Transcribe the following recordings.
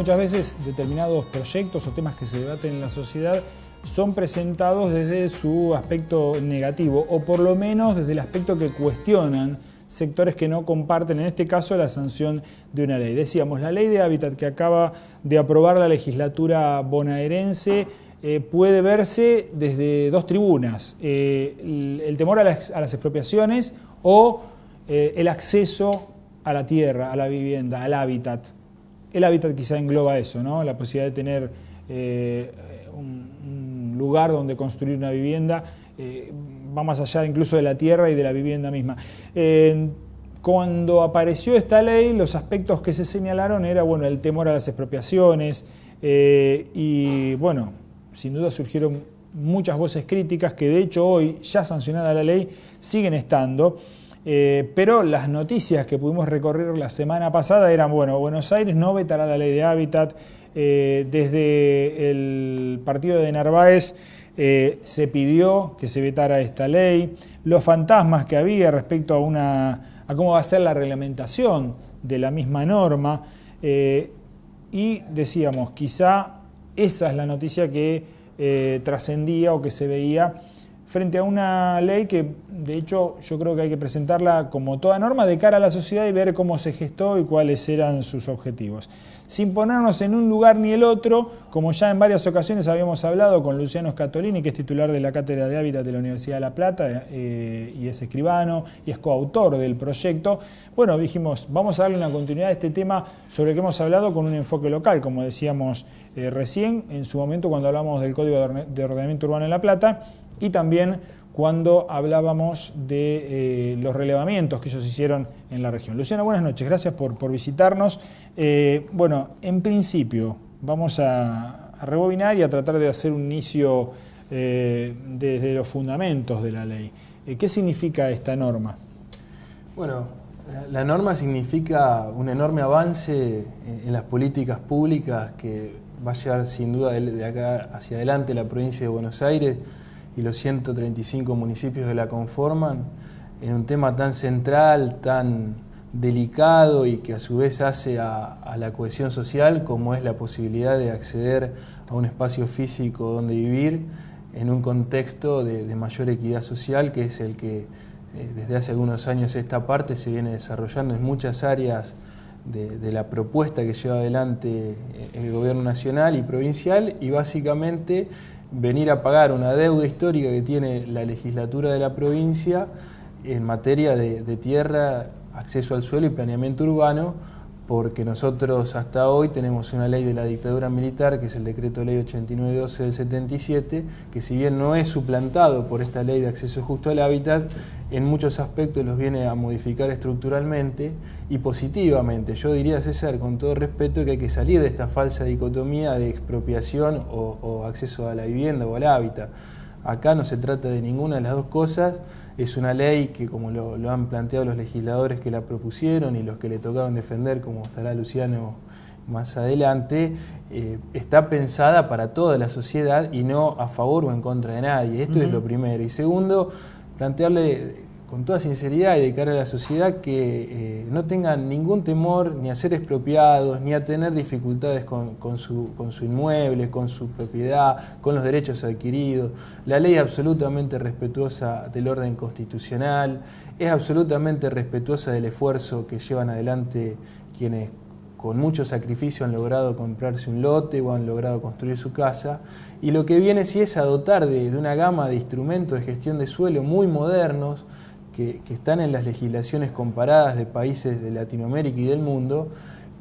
muchas veces determinados proyectos o temas que se debaten en la sociedad son presentados desde su aspecto negativo, o por lo menos desde el aspecto que cuestionan sectores que no comparten, en este caso, la sanción de una ley. Decíamos, la ley de hábitat que acaba de aprobar la legislatura bonaerense puede verse desde dos tribunas: el temor a las expropiaciones o el acceso a la tierra, a la vivienda, al hábitat. El hábitat quizá engloba eso, ¿no? La posibilidad de tener un lugar donde construir una vivienda, va más allá incluso de la tierra y de la vivienda misma. Cuando apareció esta ley, los aspectos que se señalaron era, bueno, el temor a las expropiaciones y, bueno, sin duda surgieron muchas voces críticas que, de hecho, hoy, ya sancionada la ley, siguen estando. Pero las noticias que pudimos recorrer la semana pasada eran, bueno, Buenos Aires no vetará la ley de hábitat. Desde el partido de Narváez se pidió que se vetara esta ley. Los fantasmas que había respecto a cómo va a ser la reglamentación de la misma norma. Y decíamos, quizá esa es la noticia que trascendía o que se veía frente a una ley que, de hecho, yo creo que hay que presentarla como toda norma de cara a la sociedad y ver cómo se gestó y cuáles eran sus objetivos. Sin ponernos en un lugar ni el otro, como ya en varias ocasiones habíamos hablado con Luciano Scatolini, que es titular de la Cátedra de Hábitat de la Universidad de La Plata y es escribano y es coautor del proyecto. Bueno, dijimos, vamos a darle una continuidad a este tema sobre el que hemos hablado con un enfoque local, como decíamos recién, en su momento cuando hablamos del Código de Ordenamiento Urbano en La Plata, y también cuando hablábamos de los relevamientos que ellos hicieron en la región. Luciano, buenas noches, gracias por visitarnos. Bueno, en principio vamos a rebobinar y a tratar de hacer un inicio desde los fundamentos de la ley. ¿Qué significa esta norma? Bueno, la norma significa un enorme avance en las políticas públicas que va a llevar sin duda de acá hacia adelante la provincia de Buenos Aires y los 135 municipios que la conforman, en un tema tan central, tan delicado y que a su vez hace a la cohesión social, como es la posibilidad de acceder a un espacio físico donde vivir en un contexto de mayor equidad social, que es el que desde hace algunos años esta parte se viene desarrollando en muchas áreas de la propuesta que lleva adelante el gobierno nacional y provincial, y básicamente venir a pagar una deuda histórica que tiene la legislatura de la provincia en materia de tierra, acceso al suelo y planeamiento urbano, porque nosotros hasta hoy tenemos una ley de la dictadura militar, que es el Decreto Ley 8912 del 77, que si bien no es suplantado por esta ley de acceso justo al hábitat, en muchos aspectos los viene a modificar estructuralmente y positivamente. Yo diría, César, con todo respeto, que hay que salir de esta falsa dicotomía de expropiación o acceso a la vivienda o al hábitat. Acá no se trata de ninguna de las dos cosas. Es una ley que, como lo han planteado los legisladores que la propusieron y los que le tocaron defender, como estará Luciano más adelante, está pensada para toda la sociedad y no a favor o en contra de nadie. Esto es lo primero. Y segundo, plantearle con toda sinceridad y de cara a la sociedad que no tengan ningún temor ni a ser expropiados, ni a tener dificultades con su inmueble, con su propiedad, con los derechos adquiridos. La ley es absolutamente respetuosa del orden constitucional, es absolutamente respetuosa del esfuerzo que llevan adelante quienes con mucho sacrificio han logrado comprarse un lote o han logrado construir su casa, y lo que viene sí es a dotar de una gama de instrumentos de gestión de suelo muy modernos, que están en las legislaciones comparadas de países de Latinoamérica y del mundo,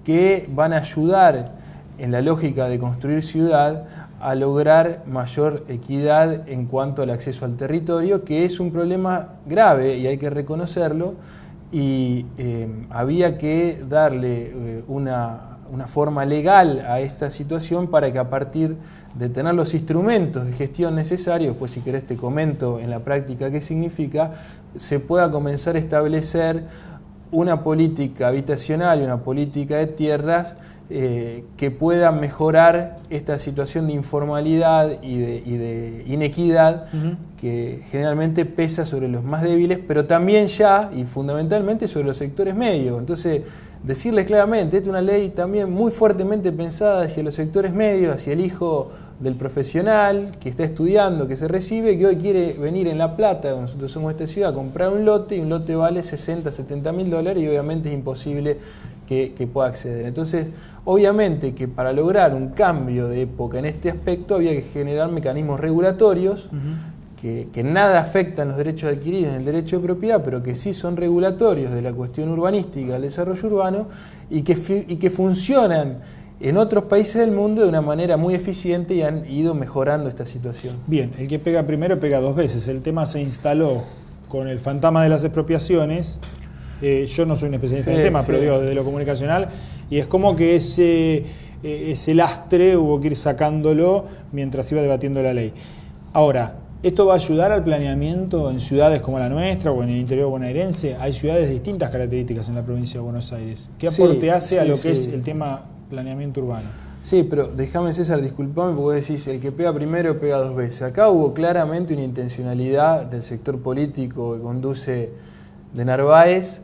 que van a ayudar en la lógica de construir ciudad a lograr mayor equidad en cuanto al acceso al territorio, que es un problema grave y hay que reconocerlo, y había que darle una forma legal a esta situación para que, a partir de tener los instrumentos de gestión necesarios, pues si querés te comento en la práctica qué significa, se pueda comenzar a establecer una política habitacional y una política de tierras que pueda mejorar esta situación de informalidad y de inequidad que generalmente pesa sobre los más débiles, pero también ya y fundamentalmente sobre los sectores medios. Entonces, decirles claramente, esta es una ley también muy fuertemente pensada hacia los sectores medios, hacia el hijo del profesional que está estudiando, que se recibe, que hoy quiere venir en La Plata, donde nosotros somos esta ciudad, a comprar un lote, y un lote vale 60, 70 mil dólares, y obviamente es imposible que pueda acceder. Entonces, obviamente que para lograr un cambio de época en este aspecto había que generar mecanismos regulatorios que nada afectan los derechos de adquirir en el derecho de propiedad, pero que sí son regulatorios de la cuestión urbanística, del desarrollo urbano, y que funcionan en otros países del mundo de una manera muy eficiente y han ido mejorando esta situación. Bien, el que pega primero pega dos veces. El tema se instaló con el fantasma de las expropiaciones. Yo no soy un especialista en el tema, pero digo, desde lo comunicacional, y es como que ese lastre hubo que ir sacándolo mientras iba debatiendo la ley. Ahora, ¿esto va a ayudar al planeamiento en ciudades como la nuestra o en el interior bonaerense? Hay ciudades de distintas características en la provincia de Buenos Aires. ¿Qué aporte hace a lo que es el tema planeamiento urbano? Sí, pero déjame, César, disculpame, porque vos decís, el que pega primero pega dos veces. Acá hubo claramente una intencionalidad del sector político que conduce de Narváez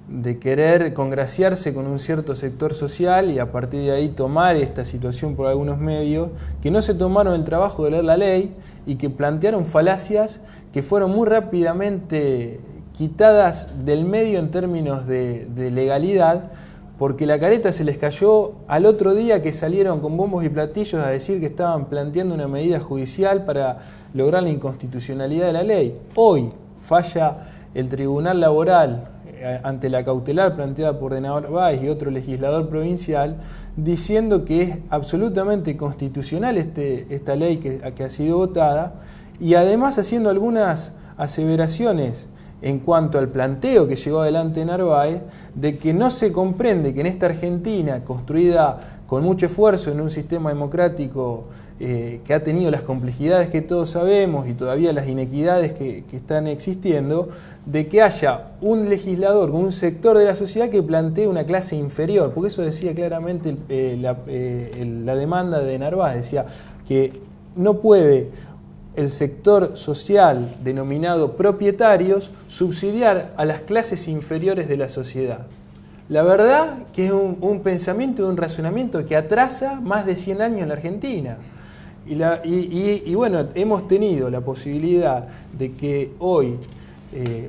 de querer congraciarse con un cierto sector social y a partir de ahí tomar esta situación por algunos medios que no se tomaron el trabajo de leer la ley y que plantearon falacias que fueron muy rápidamente quitadas del medio en términos de legalidad, porque la careta se les cayó al otro día que salieron con bombos y platillos a decir que estaban planteando una medida judicial para lograr la inconstitucionalidad de la ley. Hoy falla el Tribunal Laboral ante la cautelar planteada por de Narváez y otro legislador provincial, diciendo que es absolutamente constitucional esta ley que ha sido votada, y además haciendo algunas aseveraciones en cuanto al planteo que llegó adelante de Narváez, de que no se comprende que en esta Argentina, construida con mucho esfuerzo en un sistema democrático que ha tenido las complejidades que todos sabemos y todavía las inequidades que están existiendo, de que haya un legislador, un sector de la sociedad que plantee una clase inferior, porque eso decía claramente la demanda de Narváez, decía que no puede el sector social denominado propietarios subsidiar a las clases inferiores de la sociedad. La verdad que es un pensamiento y un razonamiento que atrasa más de 100 años en la Argentina. Y bueno, hemos tenido la posibilidad de que hoy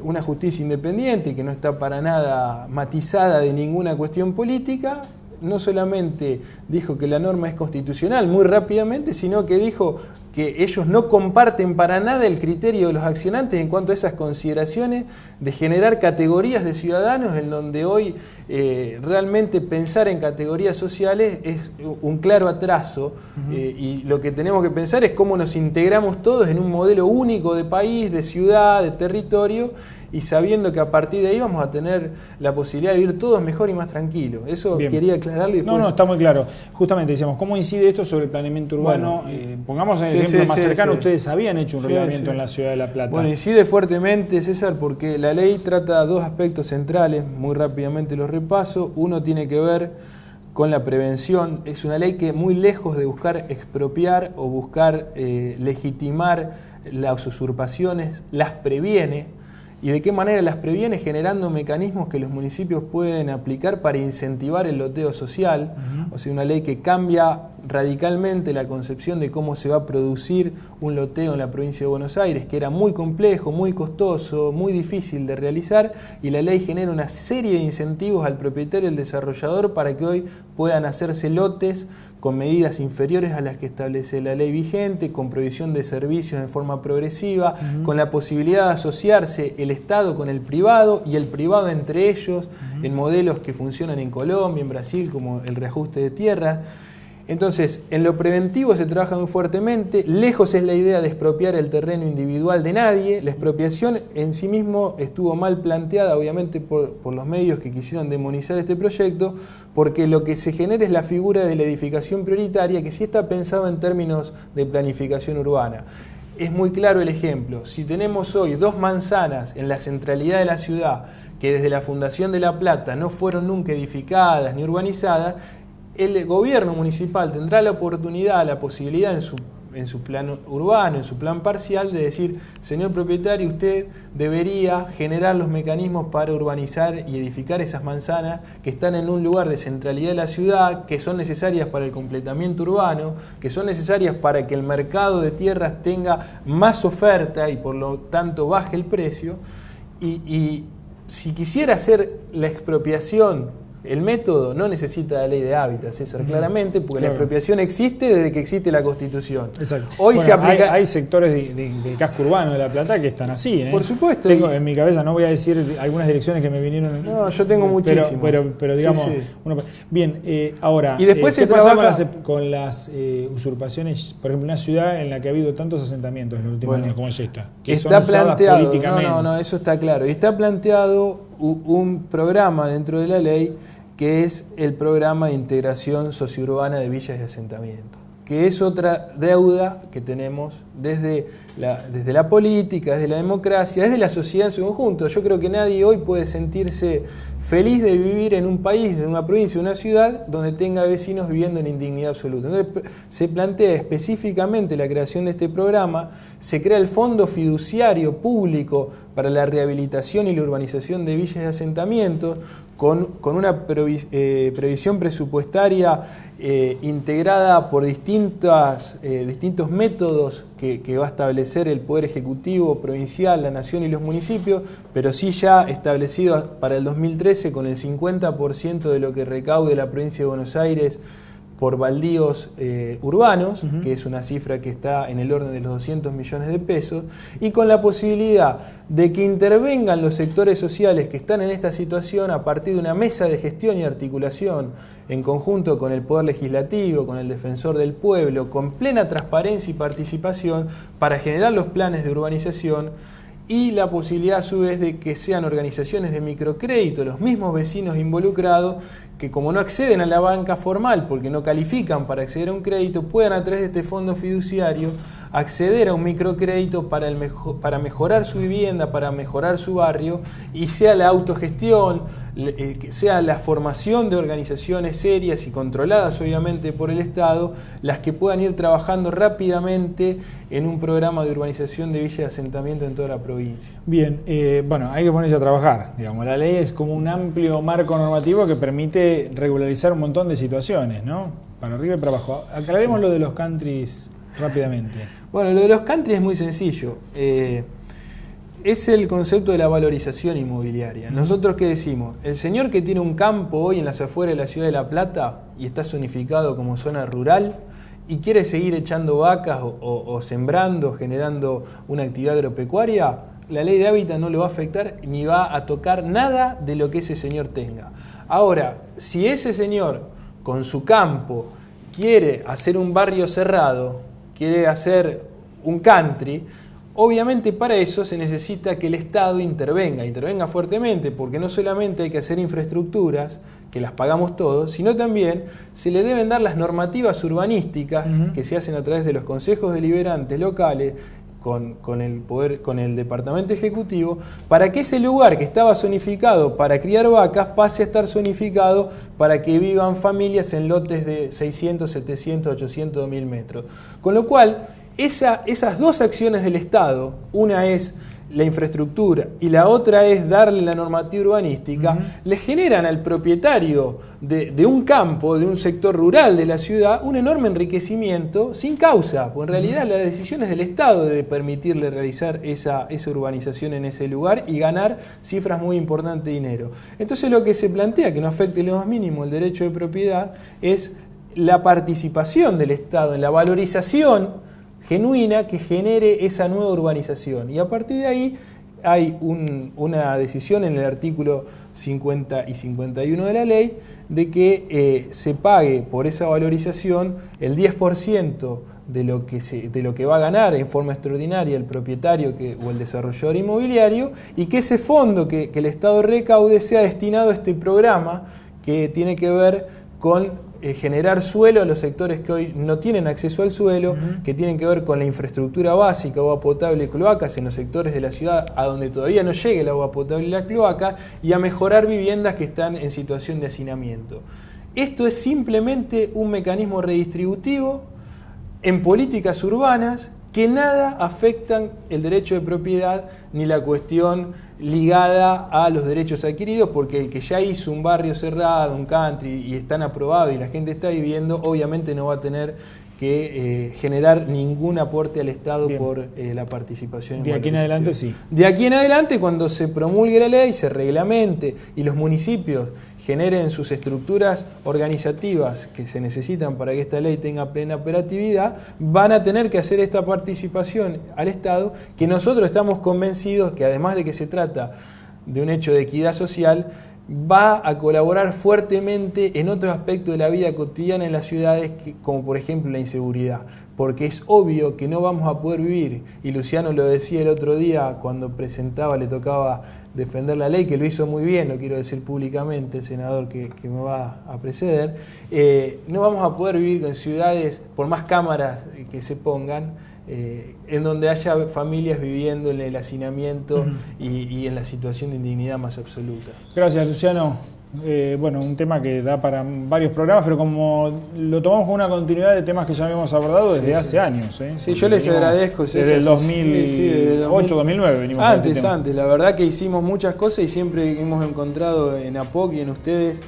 una justicia independiente, que no está para nada matizada de ninguna cuestión política, no solamente dijo que la norma es constitucional muy rápidamente, sino que dijo que ellos no comparten para nada el criterio de los accionantes en cuanto a esas consideraciones de generar categorías de ciudadanos, en donde hoy realmente pensar en categorías sociales es un claro atraso. Y lo que tenemos que pensar es cómo nos integramos todos en un modelo único de país, de ciudad, de territorio, y sabiendo que a partir de ahí vamos a tener la posibilidad de vivir todos mejor y más tranquilos. Eso bien. Quería aclararlo. Y después... No, está muy claro. Justamente decíamos, ¿cómo incide esto sobre el planeamiento urbano? Bueno, pongamos el ejemplo más cercano, ustedes habían hecho un reglamento en la ciudad de La Plata. Bueno, incide fuertemente, César, porque la ley trata dos aspectos centrales, muy rápidamente los repaso. Uno tiene que ver con la prevención. Es una ley que, muy lejos de buscar expropiar o buscar legitimar las usurpaciones, las previene. ¿Y de qué manera las previene? Generando mecanismos que los municipios pueden aplicar para incentivar el loteo social. O sea, una ley que cambia radicalmente la concepción de cómo se va a producir un loteo en la provincia de Buenos Aires, que era muy complejo, muy costoso, muy difícil de realizar, y la ley genera una serie de incentivos al propietario y al desarrollador para que hoy puedan hacerse lotes con medidas inferiores a las que establece la ley vigente, con provisión de servicios en forma progresiva, con la posibilidad de asociarse el Estado con el privado y el privado entre ellos, en modelos que funcionan en Colombia, en Brasil, como el reajuste de tierras. Entonces, en lo preventivo se trabaja muy fuertemente. Lejos es la idea de expropiar el terreno individual de nadie. La expropiación en sí mismo estuvo mal planteada, obviamente por los medios que quisieron demonizar este proyecto, porque lo que se genera es la figura de la edificación prioritaria, que sí está pensado en términos de planificación urbana. Es muy claro el ejemplo. Si tenemos hoy 2 manzanas en la centralidad de la ciudad, que desde la fundación de La Plata no fueron nunca edificadas ni urbanizadas, el gobierno municipal tendrá la oportunidad, la posibilidad en su en su plan urbano, en su plan parcial, de decir, señor propietario, usted debería generar los mecanismos para urbanizar y edificar esas manzanas que están en un lugar de centralidad de la ciudad, que son necesarias para el completamiento urbano, que son necesarias para que el mercado de tierras tenga más oferta y por lo tanto baje el precio. Y si quisiera hacer la expropiación, el método no necesita la ley de hábitat, César, claramente, porque la expropiación existe desde que existe la Constitución. Exacto. Hoy se aplica... hay sectores del casco urbano de La Plata que están así, ¿eh? Por supuesto. Tengo en mi cabeza, no voy a decir algunas direcciones que me vinieron. No, yo tengo muchísimo. Pero digamos... Sí. Bien, ahora, y después ¿qué se pasa trabaja con las usurpaciones? Por ejemplo, una ciudad en la que ha habido tantos asentamientos en los últimos años como es esta, que está son usadas planteado, políticamente. No, eso está claro. Y está planteado un programa dentro de la ley que es el programa de integración sociourbana de villas y asentamientos, que es otra deuda que tenemos desde la política, desde la democracia, desde la sociedad en su conjunto. Yo creo que nadie hoy puede sentirse feliz de vivir en un país, en una provincia, en una ciudad donde tenga vecinos viviendo en indignidad absoluta. Entonces se plantea específicamente la creación de este programa, se crea el Fondo Fiduciario Público para la Rehabilitación y la Urbanización de Villas y Asentamientos, con una previsión presupuestaria integrada por distintos métodos que va a establecer el Poder Ejecutivo provincial, la Nación y los municipios, pero sí ya establecido para el 2013 con el 50% de lo que recaude la provincia de Buenos Aires por baldíos urbanos, que es una cifra que está en el orden de los 200 millones de pesos, y con la posibilidad de que intervengan los sectores sociales que están en esta situación a partir de una mesa de gestión y articulación en conjunto con el Poder Legislativo, con el Defensor del Pueblo, con plena transparencia y participación para generar los planes de urbanización y la posibilidad a su vez de que sean organizaciones de microcrédito, los mismos vecinos involucrados, que como no acceden a la banca formal porque no califican para acceder a un crédito, puedan a través de este fondo fiduciario acceder a un microcrédito para mejorar su vivienda, para mejorar su barrio, y sea la autogestión, sea la formación de organizaciones serias y controladas obviamente por el Estado, las que puedan ir trabajando rápidamente en un programa de urbanización de villas de asentamiento en toda la provincia. Bien, hay que ponerse a trabajar. Digamos, la ley es como un amplio marco normativo que permite regularizar un montón de situaciones, ¿no? Para arriba y para abajo. Aclaremos lo de los countries rápidamente. Bueno, lo de los countries es muy sencillo. Es el concepto de la valorización inmobiliaria. Nosotros, ¿qué decimos? El señor que tiene un campo hoy en las afueras de la ciudad de La Plata y está zonificado como zona rural y quiere seguir echando vacas o sembrando, generando una actividad agropecuaria, la ley de hábitat no lo va a afectar ni va a tocar nada de lo que ese señor tenga. Ahora, si ese señor con su campo quiere hacer un barrio cerrado, quiere hacer un country, obviamente para eso se necesita que el Estado intervenga fuertemente, porque no solamente hay que hacer infraestructuras, que las pagamos todos, sino también se le deben dar las normativas urbanísticas que se hacen a través de los consejos deliberantes locales, con el Departamento Ejecutivo, para que ese lugar que estaba zonificado para criar vacas pase a estar zonificado para que vivan familias en lotes de 600, 700, 800, 1000 metros. Con lo cual, esas dos acciones del Estado, una es la infraestructura y la otra es darle la normativa urbanística, le generan al propietario de un campo, de un sector rural de la ciudad, un enorme enriquecimiento sin causa, porque en realidad la decisión es del Estado de permitirle realizar esa urbanización en ese lugar y ganar cifras muy importantes de dinero. Entonces lo que se plantea, que no afecte lo más mínimo el derecho de propiedad, es la participación del Estado en la valorización genuina que genere esa nueva urbanización. Y a partir de ahí hay una decisión en el artículo 50 y 51 de la ley de que se pague por esa valorización el 10% de lo que va a ganar en forma extraordinaria el propietario o el desarrollador inmobiliario, y que ese fondo que el Estado recaude sea destinado a este programa que tiene que ver con generar suelo a los sectores que hoy no tienen acceso al suelo, que tienen que ver con la infraestructura básica, agua potable y cloacas en los sectores de la ciudad a donde todavía no llegue el agua potable y la cloaca, y a mejorar viviendas que están en situación de hacinamiento. Esto es simplemente un mecanismo redistributivo en políticas urbanas que nada afectan el derecho de propiedad ni la cuestión ligada a los derechos adquiridos, porque el que ya hizo un barrio cerrado, un country, y están aprobados y la gente está viviendo, obviamente no va a tener que generar ningún aporte al Estado por la participación. De aquí en adelante sí. De aquí en adelante, cuando se promulgue la ley, se reglamente y los municipios generen sus estructuras organizativas que se necesitan para que esta ley tenga plena operatividad, van a tener que hacer esta participación al Estado, que nosotros estamos convencidos que además de que se trata de un hecho de equidad social, va a colaborar fuertemente en otros aspectos de la vida cotidiana en las ciudades, como por ejemplo la inseguridad, porque es obvio que no vamos a poder vivir, y Luciano lo decía el otro día cuando presentaba, le tocaba defender la ley, que lo hizo muy bien, lo quiero decir públicamente, el senador que me va a preceder, no vamos a poder vivir en ciudades, por más cámaras que se pongan, en donde haya familias viviendo en el hacinamiento y en la situación de indignidad más absoluta. Gracias, Luciano. Bueno, un tema que da para varios programas, pero como lo tomamos con una continuidad de temas que ya habíamos abordado desde hace años. Sí, yo les agradezco. Desde el 2008, 2009 venimos con este tema. Antes, la verdad que hicimos muchas cosas y siempre hemos encontrado en APOC y en ustedes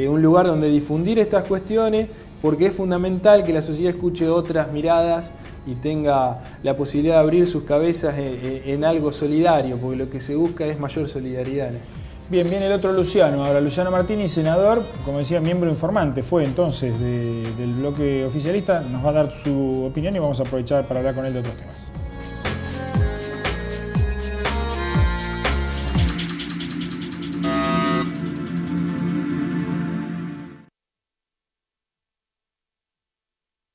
un lugar donde difundir estas cuestiones, porque es fundamental que la sociedad escuche otras miradas y tenga la posibilidad de abrir sus cabezas en algo solidario, porque lo que se busca es mayor solidaridad. Bien, viene el otro Luciano. Ahora, Luciano Martini, senador, como decía, miembro informante, fue entonces del bloque oficialista, nos va a dar su opinión y vamos a aprovechar para hablar con él de otros temas.